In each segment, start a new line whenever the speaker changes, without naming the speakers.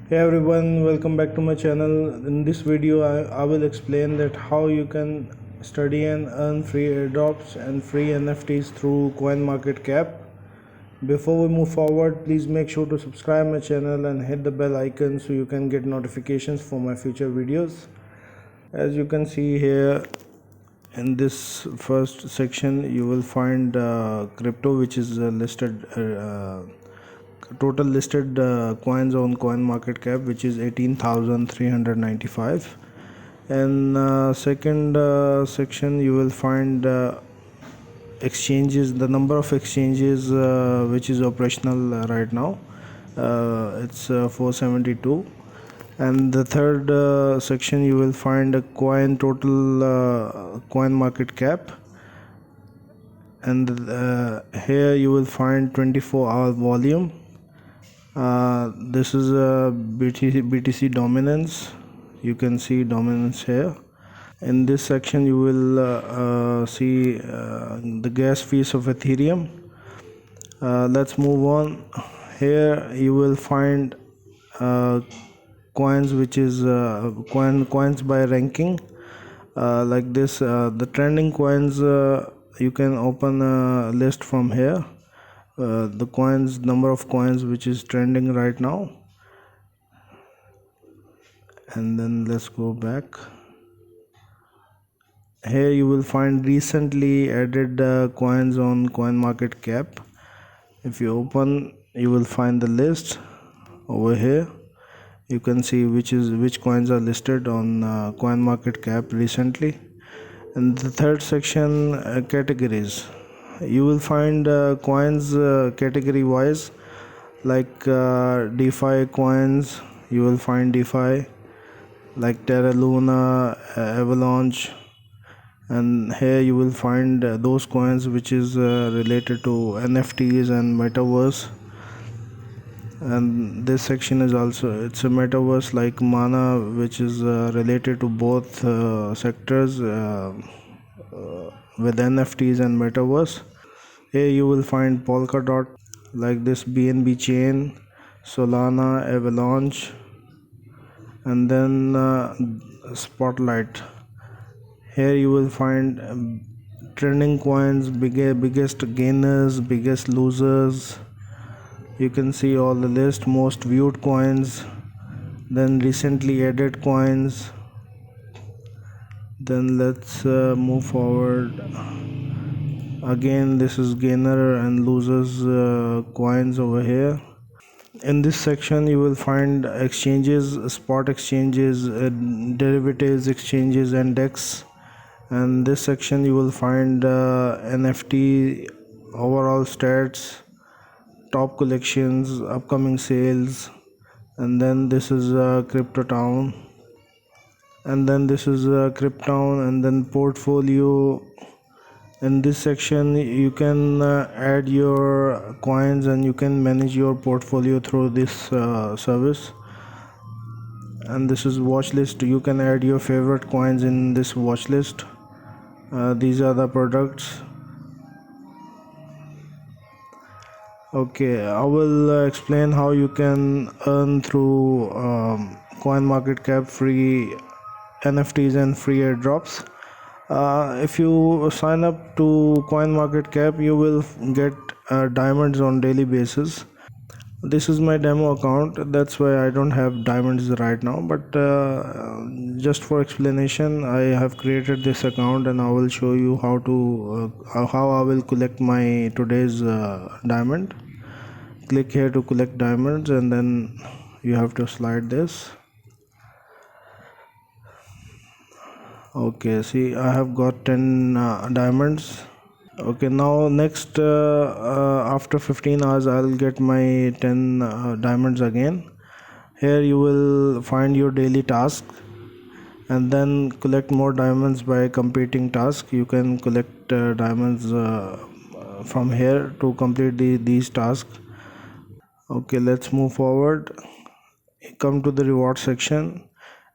Hey everyone, welcome back to my channel. In this video I will explain that how you can study and earn free airdrops and free NFTs through Coinmarketcap. Before we move forward, please make sure to subscribe my channel and hit the bell icon so you can get notifications for my future videos. As you can see here in this first section, you will find crypto, which is listed total listed coins on Coinmarketcap, which is 18,395. And second section, you will find exchanges, the number of exchanges which is operational right now. It's 472. And the third section, you will find a coin total coin market cap, and here you will find 24-hour volume. This is a BTC dominance. You can see dominance here. In this section you will see the gas fees of Ethereum. Let's move on. Here you will find coins which is coins by ranking, like this. The trending coins, you can open a list from here. The coins, number of coins which is trending right now. And then let's go back. Here you will find recently added coins on Coinmarketcap. If you open, you will find the list over here. You can see which coins are listed on Coinmarketcap recently. And the third section, categories. You will find coins category wise, like DeFi coins. You will find DeFi like Terra Luna, Avalanche, and here you will find those coins which is related to NFTs and metaverse. And this section is also, it's a metaverse like Mana, which is related to both sectors with NFTs and metaverse. Here you will find Polkadot, like this BNB chain, Solana, Avalanche, and then Spotlight. Here you will find trending coins, biggest gainers, biggest losers. You can see all the list, most viewed coins, then recently added coins. Then let's move forward. Again, this is gainer and losers coins over here. In this section you will find exchanges, spot exchanges, derivatives exchanges, and DEX. And this section you will find NFT overall stats, top collections, upcoming sales. And then this is Crypto Town, and then this is Cryptown, and then portfolio. In this section you can add your coins and you can manage your portfolio through this service. And this is watch list. You can add your favorite coins in this watch list. These are the products. Okay, I will explain how you can earn through Coinmarketcap free NFTs and free airdrops. If you sign up to Coinmarketcap, you will get diamonds on daily basis. This is my demo account, that's why I don't have diamonds right now, but just for explanation, I have created this account and I will show you how I will collect my today's diamond. Click here to collect diamonds, and then you have to slide this. Okay, see, I have got 10 diamonds. Okay, now next after 15 hours I'll get my 10 diamonds again. Here you will find your daily task, and then collect more diamonds by completing task. You can collect diamonds from here to complete these tasks. Okay, let's move forward. Come to the reward section,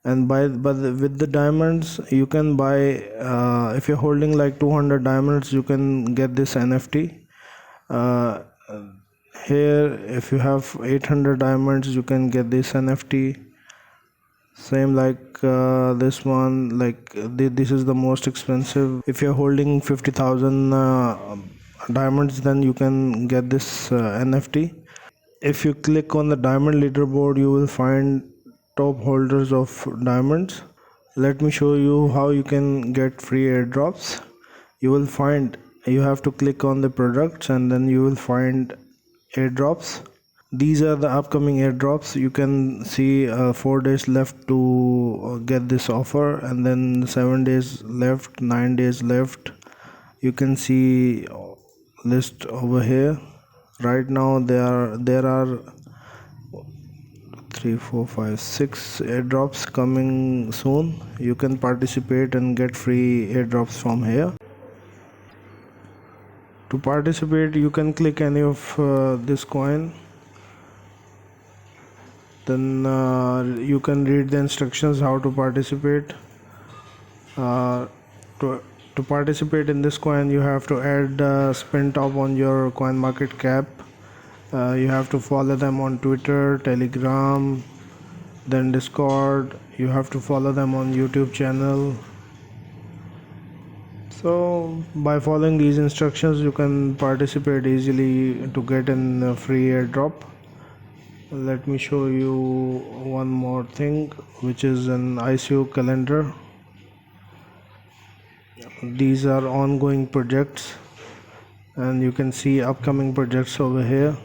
and with the diamonds you can buy, if you're holding like 200 diamonds, you can get this NFT. Here if you have 800 diamonds you can get this NFT. Same like this one, like this is the most expensive. If you're holding 50,000 diamonds, then you can get this NFT. If you click on the diamond leaderboard, you will find top holders of diamonds. Let me show you how you can get free airdrops. You have to click on the products and then you will find airdrops. These are the upcoming airdrops. You can see 4 days left to get this offer, and then 7 days left, 9 days left. You can see list over here. Right now there are 3 4 5 6 airdrops coming soon. You can participate and get free airdrops from here. To participate you can click any of this coin, then you can read the instructions how to participate. uh, to, to participate in this coin you have to add spin top on your Coinmarketcap. You have to follow them on Twitter, Telegram, then Discord. You have to follow them on YouTube channel. So by following these instructions you can participate easily to get in a free airdrop. Let me show you one more thing, which is an ICO calendar. These are ongoing projects and you can see upcoming projects over here.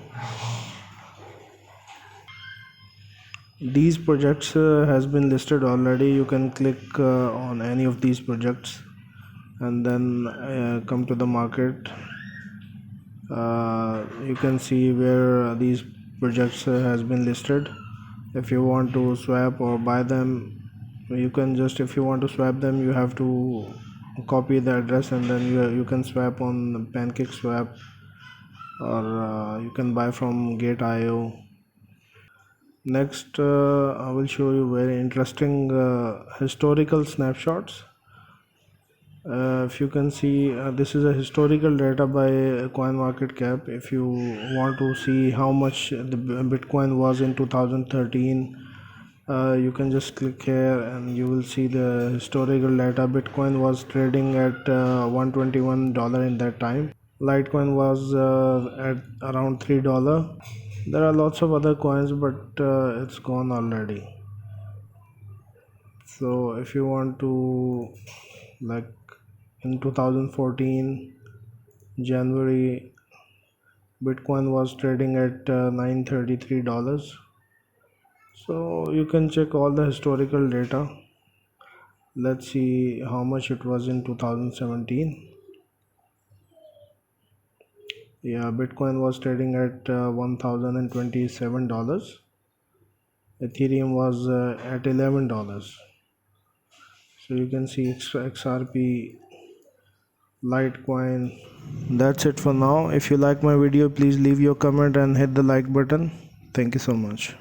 These projects has been listed already. You can click on any of these projects and then come to the market. You can see where these projects has been listed. If you want to swap or buy them, you can just, if you want to swap them you have to copy the address and then you can swap on PancakeSwap, or you can buy from Gate.io. Next I will show you very interesting historical snapshots. If you can see, this is a historical data by Coinmarketcap. If you want to see how much the Bitcoin was in 2013, you can just click here and you will see the historical data. Bitcoin was trading at $121 in that time. Litecoin was at around $3. There are lots of other coins, but it's gone already. So if you want to, like, in 2014 January, Bitcoin was trading at $933. So you can check all the historical data. Let's see how much it was in 2017. Yeah, Bitcoin was trading at $1,027. Ethereum was at $11. So you can see XRP, Litecoin. That's it for now. If you like my video, please leave your comment and hit the like button. Thank you so much.